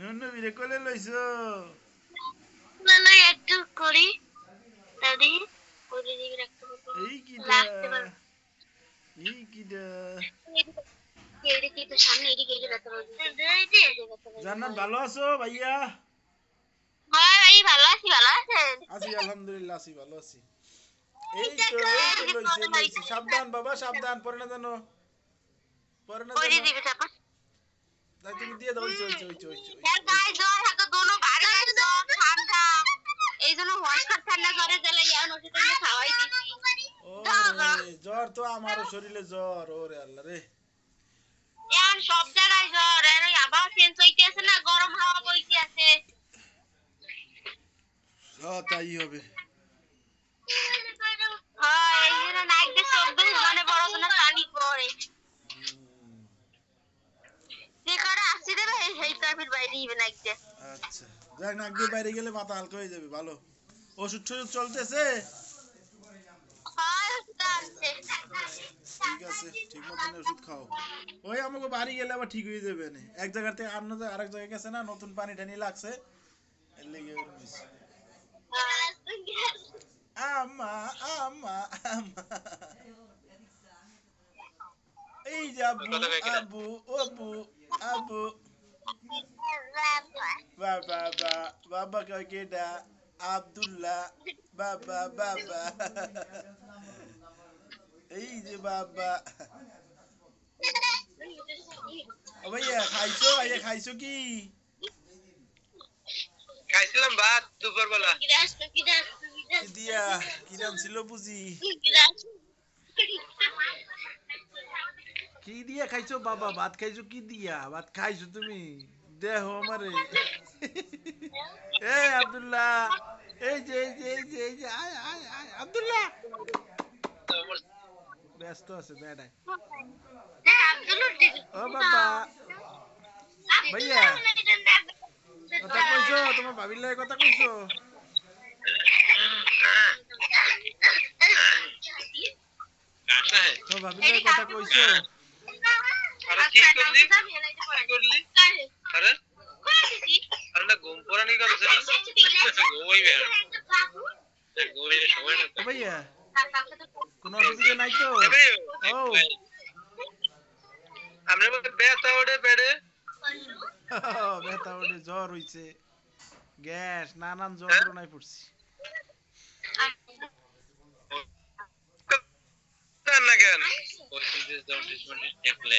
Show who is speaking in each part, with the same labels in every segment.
Speaker 1: নুনু বিরে কোলে লইছো
Speaker 2: মানে একটু করি দাদি ওরে দিকে রাখতে পারবো
Speaker 1: এই কিডা
Speaker 2: লাগতে পারবো
Speaker 1: এই কিডা
Speaker 2: এদিকে তো সামনে এদিকে এদিকে রাখতে পারবো
Speaker 1: জান্নাত ভালো আছো ভাইয়া
Speaker 2: হ্যাঁ ভাই ভালো আছি ভালো আছেন
Speaker 1: আছি আলহামদুলিল্লাহ আছি ভালো আছি এই তো লইছে সাবধান বাবা সাবধান পরে না জানো
Speaker 2: ওরে দিকে চাপা
Speaker 1: তাই তুমি দিয়ে দাও ওইছে
Speaker 2: यार गाइस জ্বর হাতে দোনো ভারী গাইস জ্বর ঠান্ডা এইজন্য ওয়াশকার ঠান্ডা জ্বরে দিলে ইয়ান ওষুধ এনে খাওয়াই দিছি
Speaker 1: ওরে জ্বর তো আমারও শরীরে জ্বর ওরে আল্লাহ রে
Speaker 2: ইয়ান সব জায়গায় জ্বর আর ওই আবহাওয়া চেঞ্জ হইতেছে না গরম হাওয়া বইতে আছে
Speaker 1: তাই হবে
Speaker 2: হ্যাঁ এই জন্য নাইট ডে চোখ দিয়ে মানে বড় কোনো পানি পড়ে যে করে আসি দেবে এই টাইপের বাইরে ইভেন নাইট ডে
Speaker 1: আচ্ছা যাক নাক দিয়ে বাইরে গেলে মাথা হালকা হয়ে যাবে ভালো ওষুধ টষুধ চলতেছে
Speaker 2: হ্যাঁ চলছে
Speaker 1: ঠিক আছে ঠিক মতন ওষুধ খাও ওই আমাকে বাড়ি গেলে আবার ঠিক হয়ে যাবে না এক জায়গা থেকে আরেক জায়গায় গেছে না নতুন পানি টানি লাগছে এর লেগে ওরকম হইছে। আম্মা আম্মা আম্মা এই যে আব্বু আব্বু আব্বু আব্বু বাবা বাবা বাবা কয় কেডা আব্দুল্লাহ বাবা বাবা এই যে বাবা ও ভাইয়া খাইছো কি
Speaker 3: খাইছিলাম ভাত দুপুরবেলা
Speaker 1: কি দিয়া কি নাম ছিল বুঝি কি দিয়া খাইছো বাবা ভাত খাইছো কি দিয়া ভাত খাইছো তুমি দেহ আমারে এই আব্দুল্লাহ এই যে আয় আব্দুল্লাহ ব্যস্ত আছে বেড়ায় ও বাবা ভাইয়া কথা কইছো তোমার ভাবির লাগে কথা কইছো তো ভাবির লাগে কথা কইছো
Speaker 3: আরে কি করলি আরে আরে না ঘুম পড়ানি করছ না ঘুমাই বের ঘুমাই সময় না
Speaker 1: ও ভাইয়া কোনো অসুবিধা নাই তো ও
Speaker 3: আমরা ব্যথা ওঠে পেটে
Speaker 1: ব্যথা ওঠে জ্বর হইছে গ্যাস নানান যন্ত্রণায় পড়ছি
Speaker 3: না কেন ওই যে জন্ডিস মন্ডিস দেখলে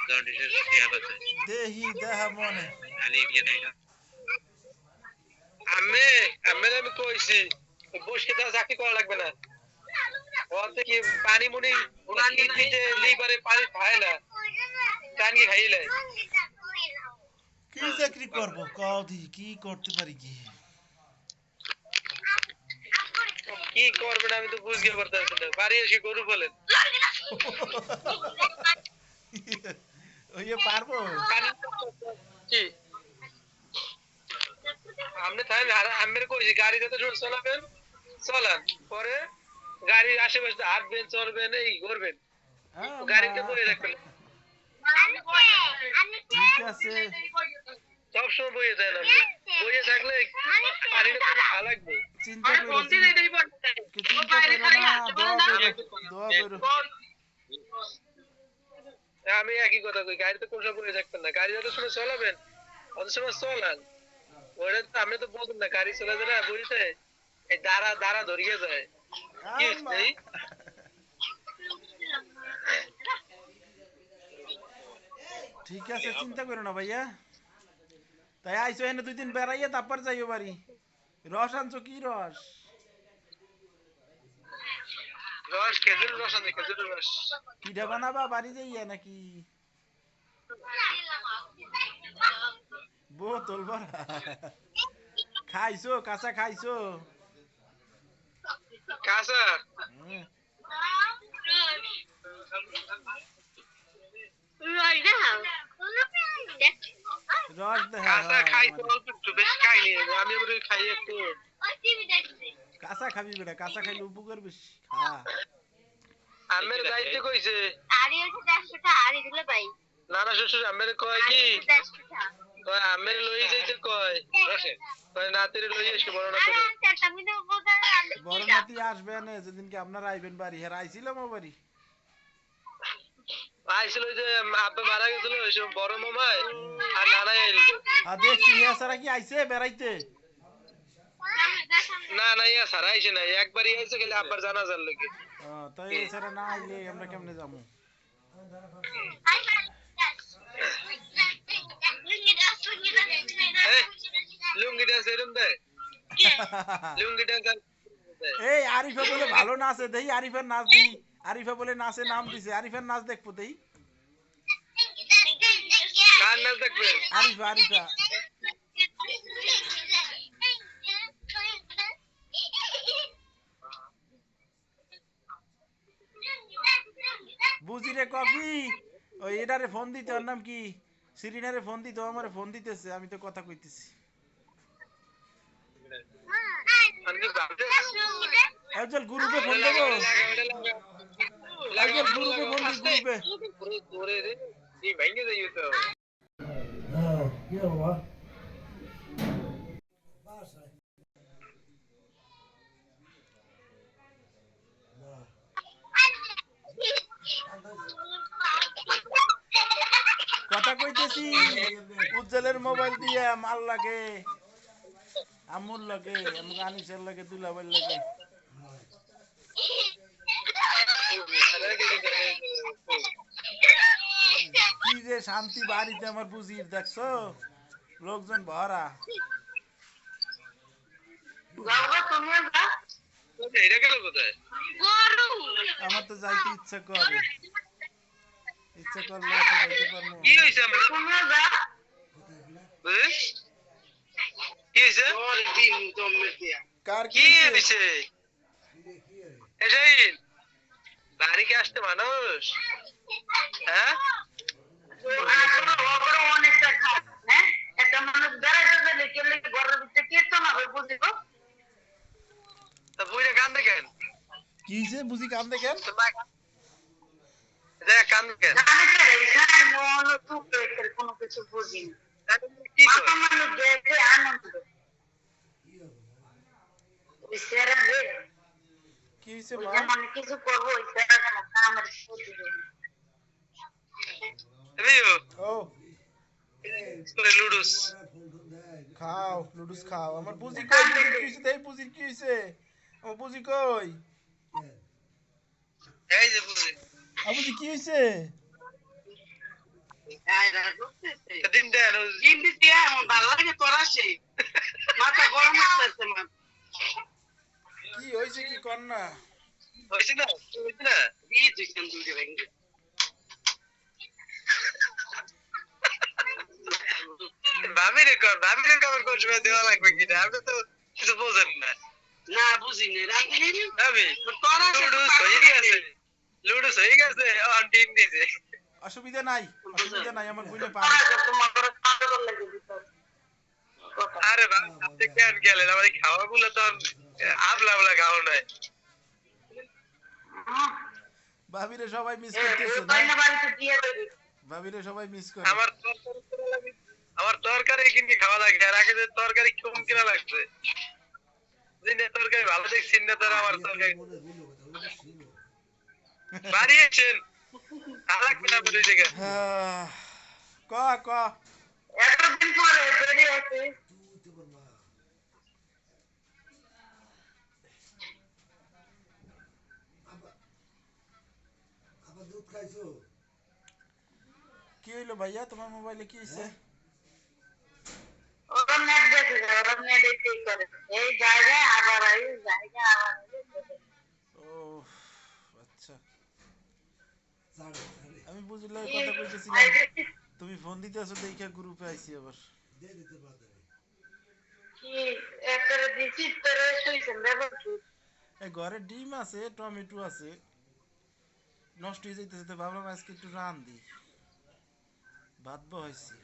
Speaker 3: জন্ডিসের কি আছে
Speaker 1: দেহি দেহা মনে
Speaker 3: খালি দিয়ে দেয় আমি কইছি বসে তো চাকরি করা লাগবে না বলতে কি পানি মুনি কিডনিতে লিভারে পানি খায় না কান কি খাইলে
Speaker 1: কি চাকরি করব কদি কি করতে পারি কি
Speaker 3: কি করবেন আমি তো বুঝতে পারতেছি না বাড়ি এসে গরু বলেন
Speaker 1: ওই পারবো
Speaker 3: কি আপনি তাই আমি কইছি গাড়ি যত জোর চালাবেন চালান পরে গাড়ির আশেপাশে হাঁটবেন চলবেন এই করবেন গাড়িতে বয়ে রাখবেন
Speaker 1: ঠিক আছে
Speaker 3: সবসময় বয়ে যায় না বয়ে থাকলে পানিটা ভালো লাগবে
Speaker 1: চিন্তা করো
Speaker 3: আমি একই কথা কই গাড়িতে কোন সময় বয়ে থাকবেন না গাড়ি যত সময় চালাবেন অত সময় চলান ওটা তো আমি তো বলতাম না গাড়ি চলাতে না বুঝতে এই দাঁড়া ধরিয়ে যায় কি হচ্ছে
Speaker 1: ঠিক আছে চিন্তা করো না ভাইয়া তাই আইসো এনে 2 দিন বেড়াইয়া তারপর যাইও বাড়ি রস আনছো কি রস
Speaker 3: খেজুরের রস আনছি খেজুরের রস
Speaker 1: কিডা বানাবা বাড়ি যাইয়া নাকি বোতল ভরা খাইছো কাঁচা খাইছো
Speaker 3: কাঁচা
Speaker 1: রস
Speaker 3: কাঁচা খাইছো অল্প একটু বেশি খাইনি আমি খাই একটু
Speaker 1: কাঁচা খাবি বেটা কাঁচা খাইলে উপকার বেশি খা
Speaker 3: আমের গাইতে কইছে
Speaker 2: আরে হচ্ছে 100 টাকা আরে দিলে ভাই
Speaker 3: নানা শ্বশুর আমের কয় কি কয় আমের লই যাইতে কয় কয় নাতিরে লই এসে বড় নাতিরে
Speaker 1: বড় নাতি আসবে না যেদিনকে আপনারা আইবেন বাড়ি হ্যাঁ আইছিলাম ও বাড়ি
Speaker 3: আইছিল ওই যে আব্বা মারা গেছিল ওই সময় বড় মামাই আর নানাই এলো
Speaker 1: আর দেখছি ইয়া সারা কি আইছে বেড়াইতে
Speaker 3: না না ইয়া সারা আইছে না একবারই আইছে গেলে আব্বার জানাজার লাগে
Speaker 1: তাই এই সারা না আইলে আমরা কেমনে যাবো
Speaker 3: লুঙ্গি ডান্স এরম দেয় লুঙ্গি ডান্স
Speaker 1: এই আরিফা বলে ভালো নাচে দেই আরিফার নাচ দিই আরিফা বলে নাচে নাম দিছে আরিফার নাচ দেখবো দেই
Speaker 3: কার নাচ দেখবে
Speaker 1: আরিফা আরিফা বুঝিরে কবি ওই এটারে ফোন দিতে ওর নাম কি সিরিনারে ফোন দিতে আমারে ফোন দিতেছে আমি তো কথা কইতেছি একজন গ্রুপে ফোন দেবো একজন গ্রুপে ফোন দিই গ্রুপে
Speaker 4: কি হলো
Speaker 1: কথা কইতেছি উজ্জ্বলের মোবাইল দিয়ে মাল লাগে আমুল লাগে আমাকে আনিসের লাগে দুলাভাইয়ের লাগে কি যে শান্তি বাড়িতে আমার বুঝির দেখছো লোকজন ভরা
Speaker 3: এটা গেল কোথায়
Speaker 1: আমার তো যাইতে ইচ্ছা করে ইচ্ছা করলে তো যাইতে পারবো
Speaker 3: কি হইছে আমার কি হইছে
Speaker 1: কার
Speaker 3: কি
Speaker 1: কি
Speaker 3: হইছে এসেই বাড়ি কে আসতে মানুষ হ্যাঁ তা বুঝে কান দেখেন
Speaker 1: কি হইছে বুঝি কান দেখেন
Speaker 3: কান দেখেন কি
Speaker 1: কি হইছে মা
Speaker 2: কিছু করবো
Speaker 1: ও
Speaker 3: লুডুস
Speaker 1: খাও লুডুস খাও আমার বুঝি কই কি হইছে দেই বুঝি কি হইছে আমার বুঝি কই
Speaker 3: এই যে বুঝি
Speaker 1: বুঝি কি হইছে
Speaker 3: দিন দেন
Speaker 2: মাথা গরম হচ্ছে মা
Speaker 1: কি হইছে কি কর না
Speaker 3: হইছে না হইছে না ভাবিরে খবর কোন সময় দেওয়া লাগবে কিনা আপনি তো কিছু বোঝেন না
Speaker 2: না বুঝিনি
Speaker 3: ভাবি লুডুস হয়ে গেছে টিম দিছে
Speaker 1: অসুবিধা নাই আমার বুঝে পারে
Speaker 3: আরে ভাই আপনি কেন গেলেন আমার খাওয়া গুলো তো আবলা খাওয়া নাই
Speaker 1: ভাবিরে সবাই মিস করতেছে না ভাবিরে সবাই মিস করে
Speaker 3: আমার তরকারি কিনে খাওয়া লাগে আর আগে যে তরকারি কম কিনা লাগছে দিনে তরকারি ভালো দেখছি না তারা আমার তরকারি বাড়িয়েছেন লাগবে না বলে জায়গা
Speaker 1: ক ক
Speaker 2: এতদিন পরে বেরিয়ে আছে
Speaker 4: দুধ খাইছো
Speaker 1: কি হইলো ভাইয়া তোমার মোবাইলে কি হইছে
Speaker 2: ওরা নেট দেখে ওরা নেট ঠিক করে এই জায়গায় আবার এই জায়গায় আবার
Speaker 1: ও আচ্ছা আমি বুঝলাম কথা কইতেছিলাম তুমি ফোন দিতেছো দেখে গ্রুপে আইছি আবার
Speaker 2: কি একটা দিছি তোরে শুইছেন দেখো
Speaker 1: এই ঘরে ডিম আছে টমেটো আছে নষ্ট হয়ে যাইতেছে তো ভাবলাম আজকে একটু রান দিই ভাত বহাইছি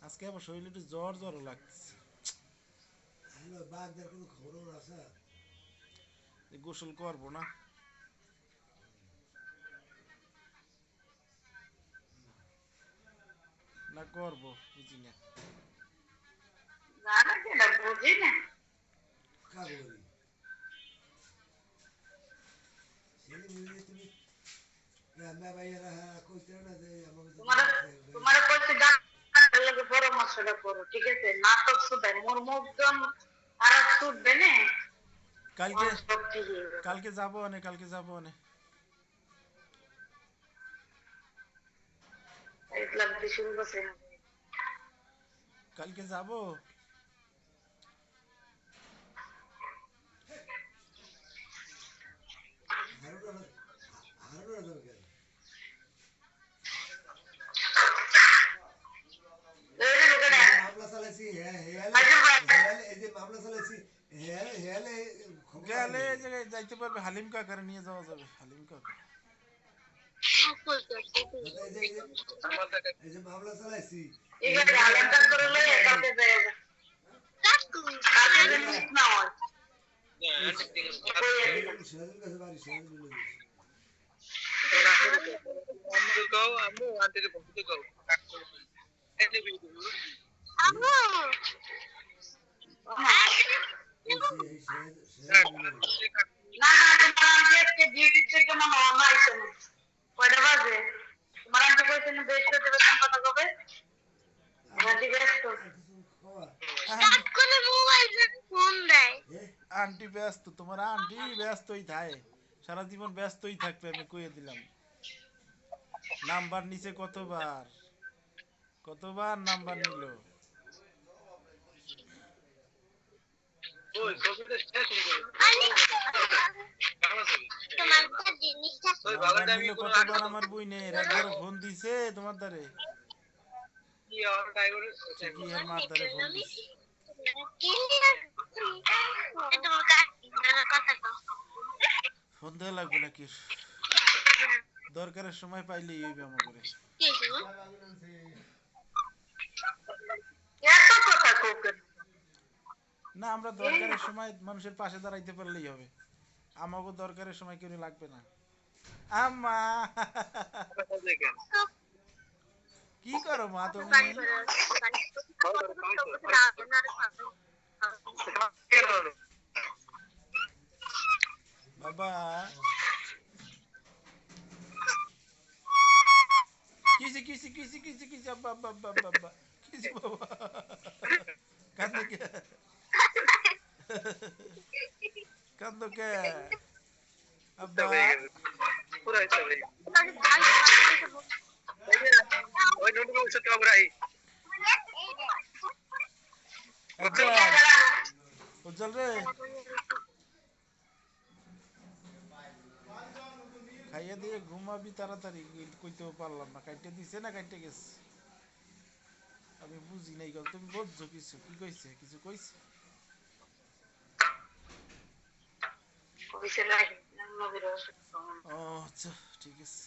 Speaker 1: আজকে আবার শরীরে একটু জ্বর লাগতেছে
Speaker 4: বাঘদের কোনো খবর আছে
Speaker 1: গোসল করবো না না করব বুঝি না।
Speaker 2: জানা কেন বুঝি না।
Speaker 4: কাগরি ছেলে মিলে তুমি রান্না বাইরা কইতে না যে আমাকে
Speaker 2: তোমার তোমার কইতে ডাক্তার লাগে পরামর্শটা করো, ঠিক আছে? নাটক শুধাই মোর মুখজন আর শুধবে না।
Speaker 1: কালকে
Speaker 2: সব ঠিক হয়ে যাবে।
Speaker 1: কালকে যাবো অনেক, কালকে যাবো অনেক।
Speaker 2: এক লাখ দিয়ে শুরু করছে।
Speaker 1: কালকে যাবো।
Speaker 4: হারুনা দরকার মামলা চালাইছি এই যে মামলা চালাইছি হেয়ালে
Speaker 1: গেলে এই জায়গায় যাইতে পারবে, হালিম কাকারে নিয়ে যাওয়া যাবে, হালিম কাকা।
Speaker 4: এই যে মামলা চালাইছি
Speaker 2: এখানে আলাদা করে লই কালকে যাইবা। কালকে মিস না হয়।
Speaker 4: সিরাজুল কাছে বাড়ি সিরাজুল মিলে দিয়েছি
Speaker 3: আম্মু কও, আম্মু আন্টিকে ফোন দিতে কও।
Speaker 2: আম্মু
Speaker 4: এই সিরাজুল মিলে দিয়েছি
Speaker 2: না না, তোমার আন্টি আজকে ডিউটি থেকে মনে হয় না আইছে না। কয়টা বাজে? তোমার আন্টি কইছে না বৃহস্পতি বেতন কথা কবে? আন্টি ব্যস্ত। কাকুলে মোবাইল ফোন দেয়।
Speaker 1: আন্টি ব্যস্ত, তোমার আন্টি ব্যস্তই থাকে, সারা জীবন ব্যস্তই থাকবে, আমি কইয়ে দিলাম। নাম্বার নিচে কতবার কতবার নাম্বার নিল।
Speaker 3: ওই ছবিটা শেষ হয়ে গেল।
Speaker 2: তোমার তো জিনিসটা
Speaker 3: ওই
Speaker 1: নাম্বার
Speaker 3: বাগানটা আমি
Speaker 1: নিল
Speaker 3: কোনো
Speaker 1: কতবার, আমার বইনের একবার ফোন দিছে তোমার দ্বারে,
Speaker 3: কি আর ড্রাইভার
Speaker 1: কি এর মার দ্বারে ফোন দিছে। ফোন দেওয়া লাগবে নাকি, দরকারের সময় পাইলেই হইবে আমার করে।
Speaker 2: এত কথা কোকে
Speaker 1: না, আমরা দরকারের সময় মানুষের পাশে দাঁড়াইতে পারলেই হবে, আমাকে দরকারের সময় কেউ লাগবে না। আম্মা
Speaker 3: দেখেন।
Speaker 1: কি করো মা তুমি? বাবা কিসি কিসি কিসি কিসি কিসি আব্বা আব্বা আব্বা আব্বা আব্বা কিসি বাবা কান্দো কে কান্দো কে আব্বা?
Speaker 3: পুরো হিসাব হয়ে গেল। ওই নোটিফিকেশন তো আমরা
Speaker 1: উজ্জ্বল রে খাইয়া দিয়ে ঘুমাবি তাড়াতাড়ি, কইতেও পারলাম না, কাইটে দিছে না কাইটে গেছে, আমি বুঝি নাই। তুমি বুঝছো কিছু? কি কইছে? কিছু কইছে? ও আচ্ছা ঠিক আছে।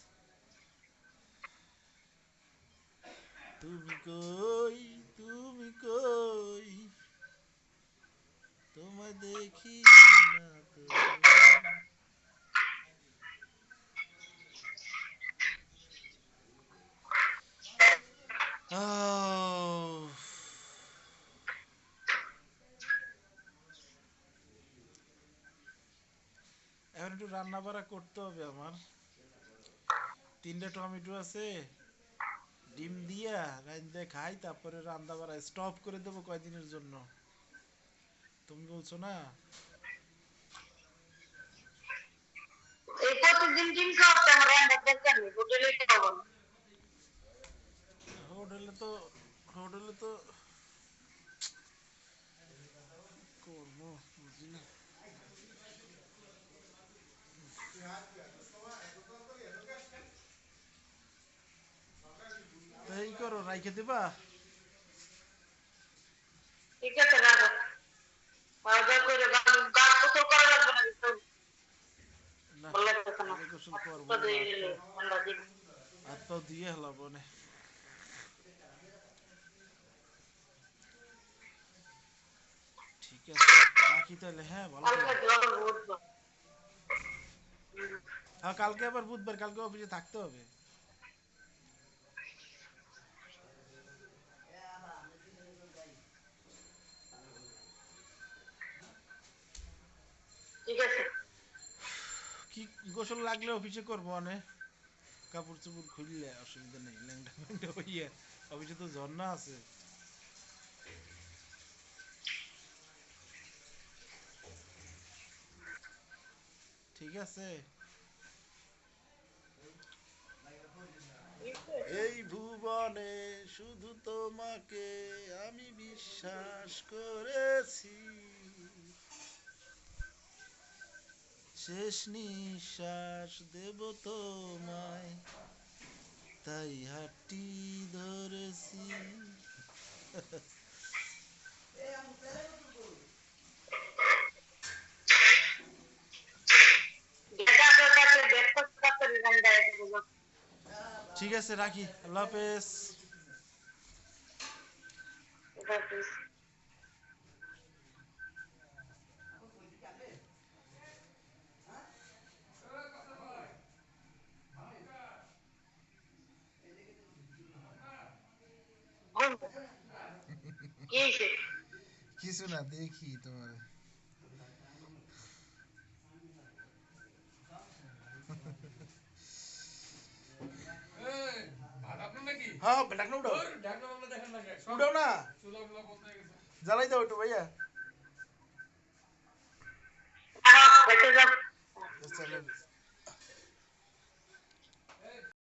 Speaker 1: তুমি কই, তুমি কই, তোমায় দেখি না তো। এখন একটু রান্না বাড়া করতে হবে আমার। 3টা টমেটো আছে, ডিম দিয়া রাইন্দে খাই, তারপরে রান্না বাড়া স্টপ করে দেবো কয়দিনের জন্য। তুমি বলছো না?
Speaker 2: এই প্রতিদিন ডিম খাওয়াতে আমরা দরকার নেই, হোটেলে খাওয়াবো না।
Speaker 1: হোটেলে তো করবো বুঝি না। এই করো, রাইখে দিবা?
Speaker 2: ঠিক আছে রাখো। খাওয়া করে গাছ গোসল করা লাগবে না কিন্তু।
Speaker 1: না,
Speaker 2: বললে কথা না।
Speaker 1: আগে গোসল করবো,
Speaker 2: তো দিয়ে দিলে ঠান্ডা দিন।
Speaker 1: হাত পাও দিয়ে হেলাবো না। ঠিক আছে রাখি তাহলে, হ্যাঁ ভালো
Speaker 2: কালকে
Speaker 1: থাকো।
Speaker 2: জল উঠবো।
Speaker 1: হ্যাঁ কালকে আবার বুধবার, কালকে অফিসে থাকতে হবে।
Speaker 2: ঠিক আছে।
Speaker 1: কি গোসল লাগলে অফিসে করবো অনেক কাপড় চোপড় খুললে অসুবিধা নেই ল্যাংটা ল্যাংটা হইয়া অফিসে তো ঝর্ণা আছে ঠিক আছে এই ভুবনে শুধু তোমাকে আমি বিশ্বাস করেছি শেষ নিঃশ্বাস দেব তোমায় তাই হাতটি ধরেছি
Speaker 2: যেটা আপনার কাছে দেখতে পাচ্ছেন গান গাইতে বলো।
Speaker 1: ঠিক আছে রাখি আল্লাহ হাফেজ
Speaker 2: এটা প্লিজ। কি হয়েছে?
Speaker 1: কিছু না দেখি তোমার হ্যাঁ ঢাকনা উঠাও উঠাও না জ্বালাই দাও একটু ভাইয়া